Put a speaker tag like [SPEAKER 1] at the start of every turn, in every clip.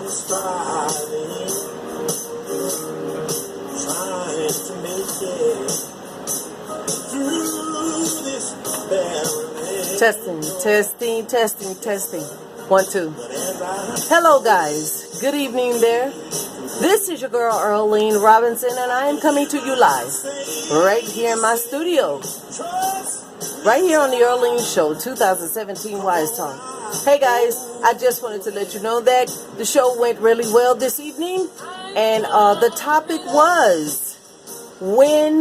[SPEAKER 1] I'm striving, trying to make it through this barren.
[SPEAKER 2] Testing. 1, 2. Hello, guys. Good evening there. This is your girl, Earlene Robinson, and I am coming to you live right here in my studio. Right here on the Earlene Show, 2017 Wise Talk. Hey, guys, I just wanted to let you know that the show went really well this evening, and the topic was, when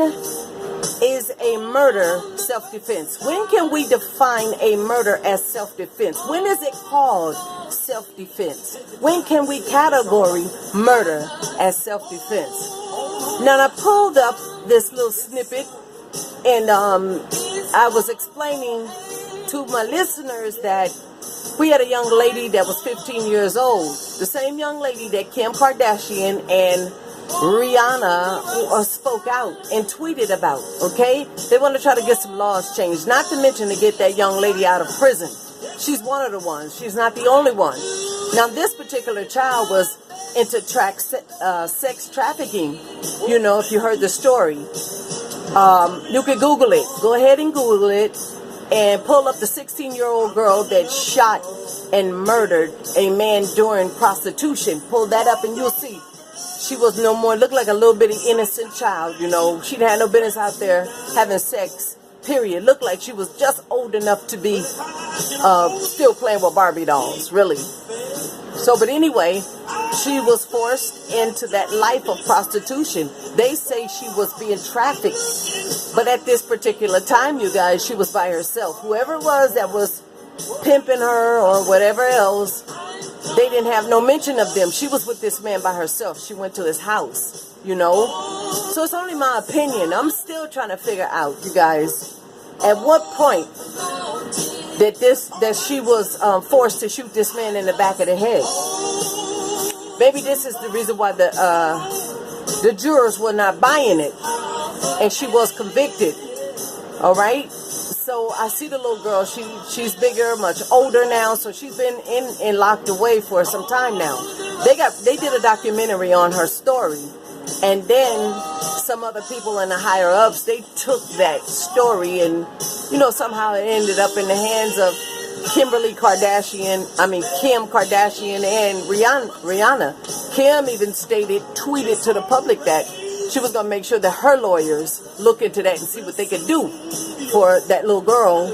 [SPEAKER 2] is a murder self-defense? When can we define a murder as self-defense? When is it called self-defense? When can we category murder as self-defense? Now, I pulled up this little snippet, and I was explaining to my listeners that we had a young lady that was 15 years old. The same young lady that Kim Kardashian and Rihanna spoke out and tweeted about, okay? They want to try to get some laws changed, not to mention to get that young lady out of prison. She's one of the ones. She's not the only one. Now, this particular child was into sex trafficking. You know, if you heard the story. You can Google it. Go ahead and Google it and pull up the 16-year-old girl that shot and murdered a man during prostitution. Pull that up and you'll see. She was no more, looked like a little bitty innocent child, you know. She had no business out there having sex, period. Looked like she was just old enough to be still playing with Barbie dolls, really. So, but anyway, she was forced into that life of prostitution. They say she was being trafficked. But at this particular time, you guys, she was by herself. Whoever it was that was pimping her or whatever else, they didn't have no mention of them. She was with this man by herself. She went to his house, you know. So it's only my opinion. I'm still trying to figure out, you guys, at what point that she was forced to shoot this man in the back of the head. Maybe this is the reason why the jurors were not buying it, and she was convicted. All right. So I see the little girl. She's bigger, much older now. So she's been in and locked away for some time now. They did a documentary on her story, and then some other people in the higher ups, they took that story and, you know, somehow it ended up in the hands of Kim Kardashian and Rihanna. Kim even tweeted to the public that she was going to make sure that her lawyers look into that and see what they could do for that little girl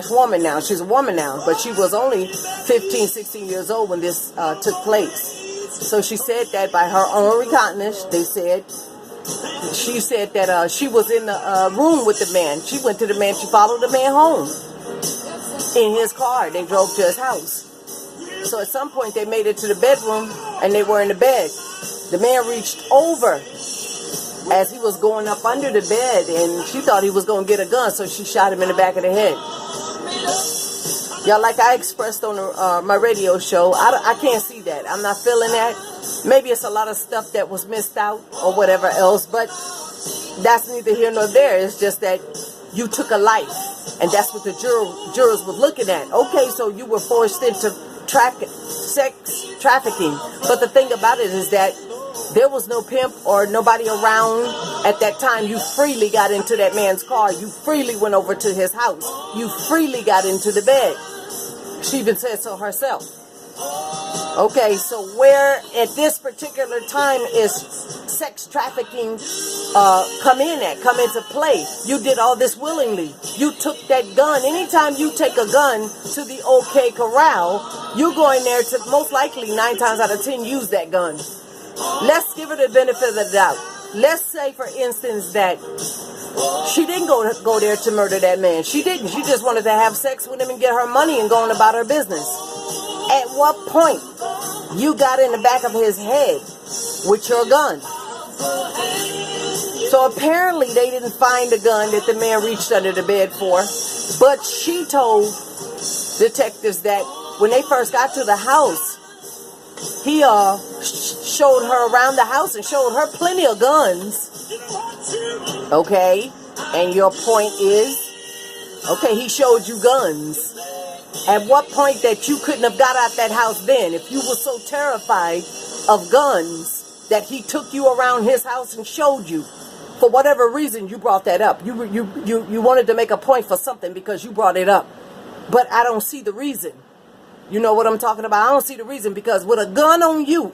[SPEAKER 2] / woman now. She's a woman now, but she was only 15, 16 years old when this took place. So she said that by her own recognizance, she said that she was in the room with the man. She went to the man, she followed the man home in his car. They drove to his house. So at some point they made it to the bedroom and they were in the bed. The man reached over as he was going up under the bed, and she thought he was going to get a gun, so she shot him in the back of the head. Y'all, like I expressed on my radio show, I can't see that. I'm not feeling that. Maybe it's a lot of stuff that was missed out or whatever else, but that's neither here nor there. It's just that you took a life, and that's what the jurors was looking at. Okay, so you were forced into sex trafficking, but the thing about it is that there was no pimp or nobody around at that time. You freely got into that man's car. You freely went over to his house. You freely got into the bed. She even said so herself. Okay, so where at this particular time is sex trafficking come into play? You did all this willingly. You took that gun. Anytime you take a gun to the OK Corral, you're going there to most likely 9 times out of 10 use that gun. Let's give her the benefit of the doubt. Let's say, for instance, that she didn't go there to murder that man. She didn't. She just wanted to have sex with him and get her money and go on about her business. At what point you got in the back of his head with your gun? So apparently they didn't find the gun that the man reached under the bed for. But she told detectives that when they first got to the house, he showed her around the house and showed her plenty of guns. Okay, and your point is, okay, he showed you guns. At what point that you couldn't have got out that house then? If you were so terrified of guns that he took you around his house and showed you, for whatever reason you brought that up. You wanted to make a point for something because you brought it up. But I don't see the reason. You know what I'm talking about? I don't see the reason, because with a gun on you,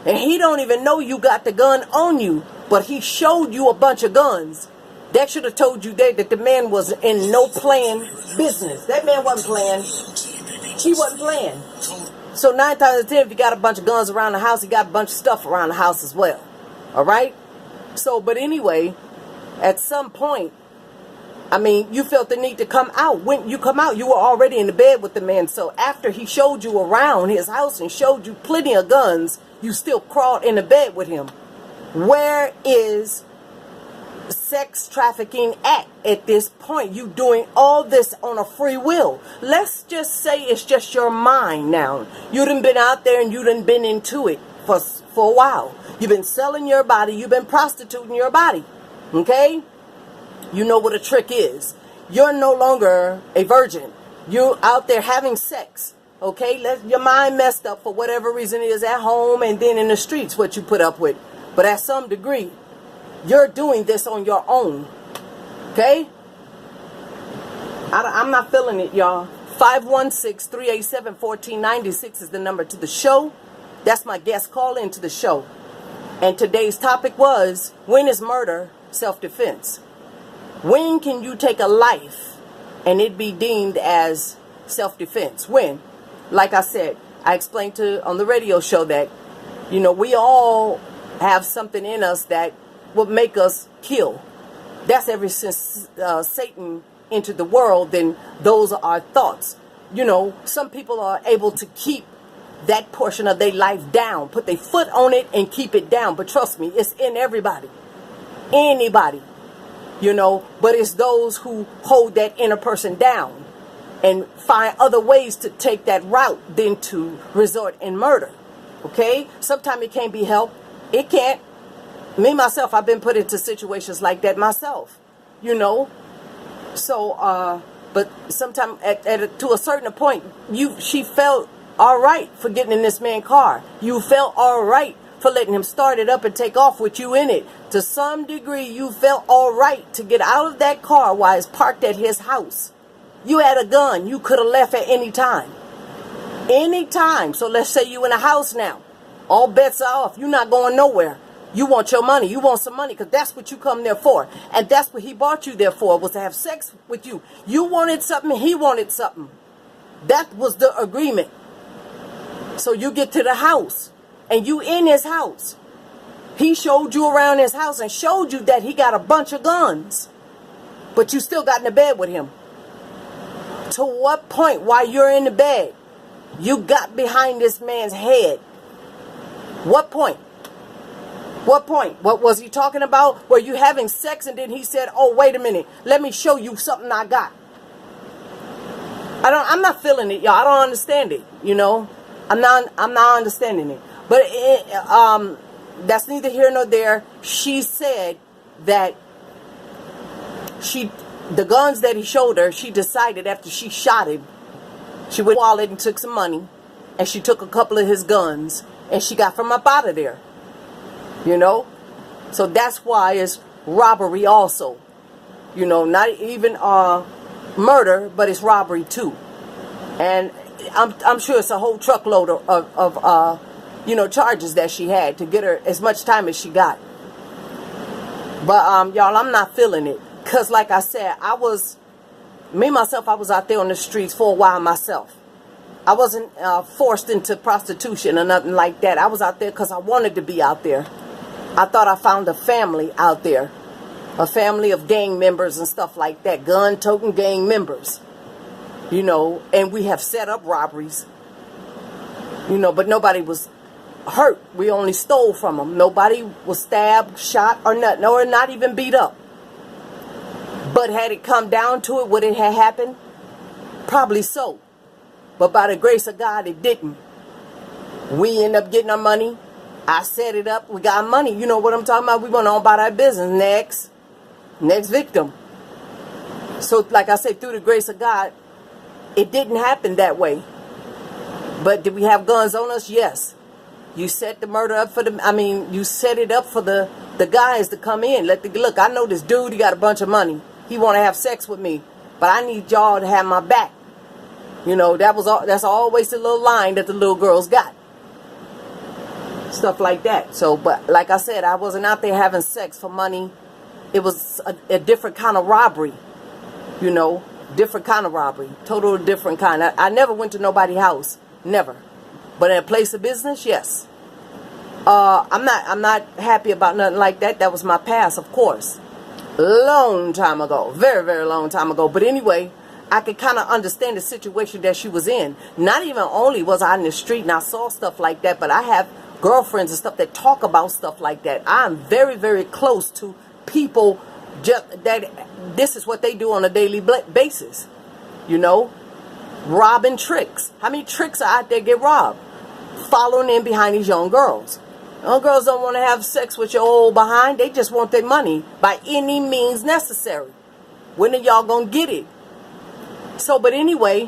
[SPEAKER 2] and he don't even know you got the gun on you, but he showed you a bunch of guns. That should have told you that the man was in no playing business. That man wasn't playing. He wasn't playing. So 9 times out of 10, if you got a bunch of guns around the house, he got a bunch of stuff around the house as well. All right? So, but anyway, at some point, I mean, you felt the need to come out. When you come out, you were already in the bed with the man. So after he showed you around his house and showed you plenty of guns, you still crawled in the bed with him. Where is sex trafficking at this point? You doing all this on a free will. Let's just say it's just your mind now. You done been out there and you done been into it for a while. You've been selling your body. You've been prostituting your body. Okay? You know what a trick is. You're no longer a virgin. You're out there having sex. Okay? Your mind messed up for whatever reason it is at home and then in the streets, what you put up with. But at some degree, you're doing this on your own. Okay? I'm not feeling it, y'all. 516-387-1496 is the number to the show. That's my guest call into the show. And today's topic was, when is murder self-defense? When can you take a life and it be deemed as self-defense? When? Like I said, I explained on the radio show that, you know, we all have something in us that will make us kill. That's ever since Satan entered the world, then those are our thoughts. You know, some people are able to keep that portion of their life down, put their foot on it and keep it down. But trust me, it's in everybody. Anybody. You know, but it's those who hold that inner person down and find other ways to take that route than to resort in murder. Okay? Sometimes it can't be helped. It can't. Me, myself, I've been put into situations like that myself. You know? So, but sometimes to a certain point, she felt all right for getting in this man's car. You felt all right for letting him start it up and take off with you in it. To some degree, you felt all right to get out of that car while it's parked at his house. You had a gun. You could have left at any time. Any time. So let's say you in a house now. All bets are off. You're not going nowhere. You want your money. You want some money because that's what you come there for. And that's what he brought you there for, was to have sex with you. You wanted something. He wanted something. That was the agreement. So you get to the house and you in his house. He showed you around his house and showed you that he got a bunch of guns. But you still got in the bed with him. To what point, while you're in the bed, you got behind this man's head? What point? What point? What was he talking about? Were you having sex and then he said, oh, wait a minute, let me show you something I got? I'm not feeling it, y'all. I don't understand it, you know. I'm not understanding it. But that's neither here nor there. She said that the guns that he showed her, she decided after she shot him, she went to the wallet and took some money, and she took a couple of his guns, and she got from up out of there. You know? So that's why it's robbery also. You know, not even murder, but it's robbery too. And I'm sure it's a whole truckload of charges that she had to get her as much time as she got. But y'all, I'm not feeling it. Because like I said, I was out there on the streets for a while myself. I wasn't forced into prostitution or nothing like that. I was out there because I wanted to be out there. I thought I found a family out there. A family of gang members and stuff like that. Gun-toting gang members. You know, and we have set up robberies. You know, but nobody was hurt. We only stole from them. Nobody was stabbed, shot, or nothing. Or not even beat up. But had it come down to it, would it have happened? Probably so. But by the grace of God, it didn't. We end up getting our money. I set it up. We got money. You know what I'm talking about? We went on about our business. Next victim. So like I said, through the grace of God, It didn't happen that way. But did we have guns on us? Yes. You set the murder up for you set it up for the guys to come in. Look, I know this dude, he got a bunch of money. He want to have sex with me. But I need y'all to have my back. You know, that's always the little line that the little girls got. Stuff like that. So, but like I said, I wasn't out there having sex for money. It was a different kind of robbery. You know, different kind of robbery. Total different kind. I never went to nobody's house. Never. But in a place of business, yes. I'm not happy about nothing like that. That was my past, of course. Long time ago. Very, very long time ago. But anyway, I could kind of understand the situation that she was in. Not even only was I in the street and I saw stuff like that, but I have girlfriends and stuff that talk about stuff like that. I'm very, very close to people that this is what they do on a daily basis. You know? Robbing tricks. How many tricks are out there get robbed? Following in behind these young girls. Young girls don't want to have sex with your old behind. They just want their money by any means necessary. When are y'all gonna get it? So, but anyway,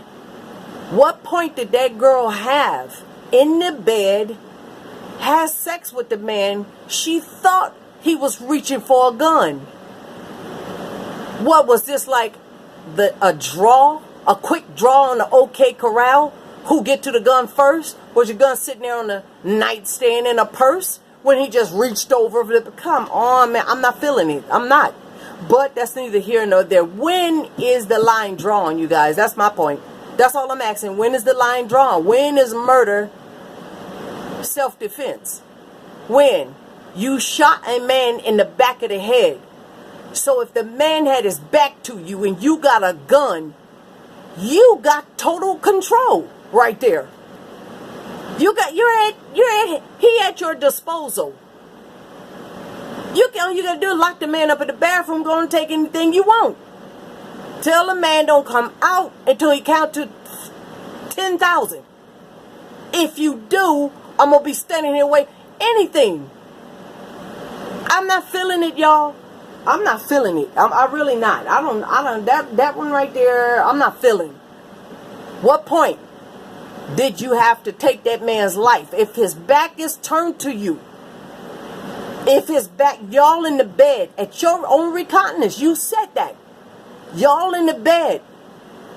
[SPEAKER 2] what point did that girl have in the bed, has sex with the man she thought he was reaching for a gun? What was this, like a draw? A quick draw on the OK Corral? Who get to the gun first? Was your gun sitting there on the nightstand in a purse when he just reached over? Come on, man. I'm not feeling it. I'm not. But that's neither here nor there. When is the line drawn, you guys? That's my point. That's all I'm asking. When is the line drawn? When is murder self-defense? When you shot a man in the back of the head. So if the man had his back to you and you got a gun, you got total control right there. He at your disposal. All you gotta do is lock the man up in the bathroom, go and take anything you want. Tell the man don't come out until he count to 10,000. If you do, I'm gonna be standing here waiting. Anything. I'm not feeling it, y'all. I'm not feeling it. I'm really not. That one right there, I'm not feeling. What point did you have to take that man's life? If his back is turned to you, if his back, y'all in the bed, at your own recognizance, you said that. Y'all in the bed.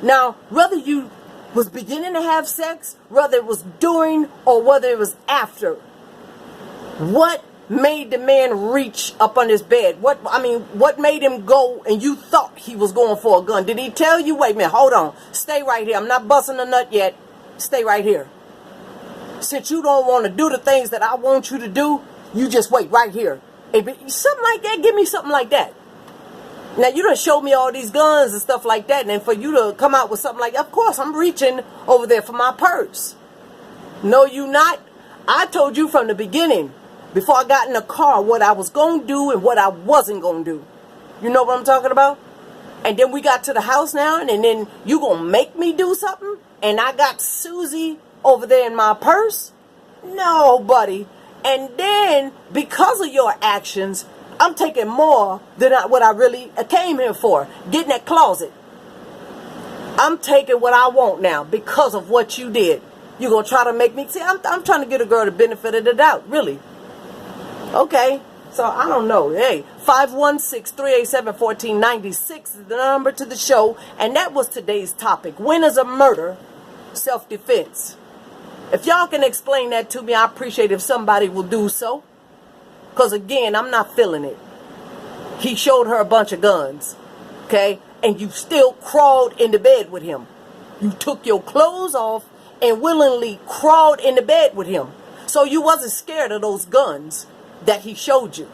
[SPEAKER 2] Now, whether you was beginning to have sex, whether it was during or whether it was after, what made the man reach up on his bed? What made him go and you thought he was going for a gun? Did he tell you, wait a minute, hold on, stay right here, I'm not busting a nut yet, stay right here. Since you don't want to do the things that I want you to do, you just wait right here. Something like that, give me something like that. Now, you done showed me all these guns and stuff like that, and then for you to come out with something like that, of course, I'm reaching over there for my purse. No, you not. I told you from the beginning, before I got in the car, what I was going to do and what I wasn't going to do. You know what I'm talking about? And then we got to the house now, and then you going to make me do something? And I got Susie over there in my purse? No, buddy. And then, because of your actions, I'm taking more than what I really came here for. Get in that closet. I'm taking what I want now because of what you did. You're going to try to make me... See, I'm trying to get a girl the benefit of the doubt, really. Okay, so I don't know. Hey, 516-387-1496 is the number to the show. And that was today's topic. When is a murder self-defense? If y'all can explain that to me, I appreciate if somebody will do so. Because again, I'm not feeling it. He showed her a bunch of guns. Okay? And you still crawled into bed with him. You took your clothes off and willingly crawled into bed with him. So you wasn't scared of those guns that he showed you.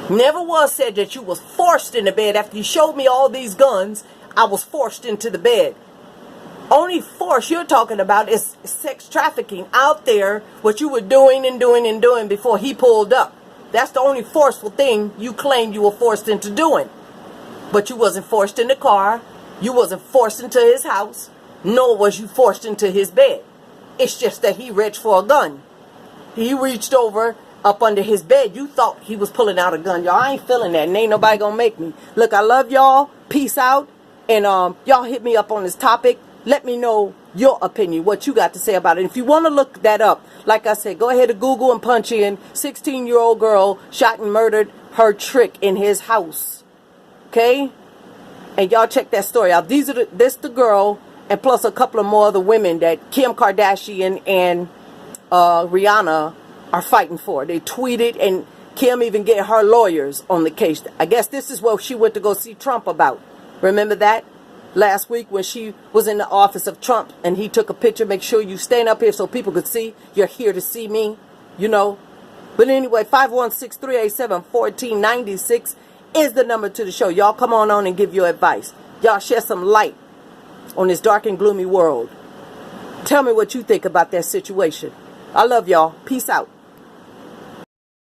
[SPEAKER 2] Never was said that you was forced into bed. After you showed me all these guns, I was forced into the bed. Only force you're talking about is sex trafficking out there, what you were doing and doing and doing before he pulled up. That's the only forceful thing you claim you were forced into doing. But you wasn't forced in the car. You wasn't forced into his house. Nor was you forced into his bed. It's just that he reached for a gun. He reached over up under his bed. You thought he was pulling out a gun. Y'all, I ain't feeling that. And ain't nobody gonna make me. Look, I love y'all. Peace out. And y'all hit me up on this topic. Let me know your opinion, what you got to say about it. If you want to look that up, like I said, go ahead to Google and punch in 16-year-old girl shot and murdered her trick in his house. Okay? And y'all check that story out. This the girl, and plus a couple of more other women that Kim Kardashian and Rihanna are fighting for. They tweeted, and Kim even get her lawyers on the case. I guess this is what she went to go see Trump about. Remember that? Last week when she was in the office of Trump and he took a picture. Make sure you stand up here so people could see. You're here to see me, you know. But anyway, 516-387-1496 is the number to the show. Y'all come on and give your advice. Y'all shed some light on this dark and gloomy world. Tell me what you think about that situation. I love y'all. Peace out.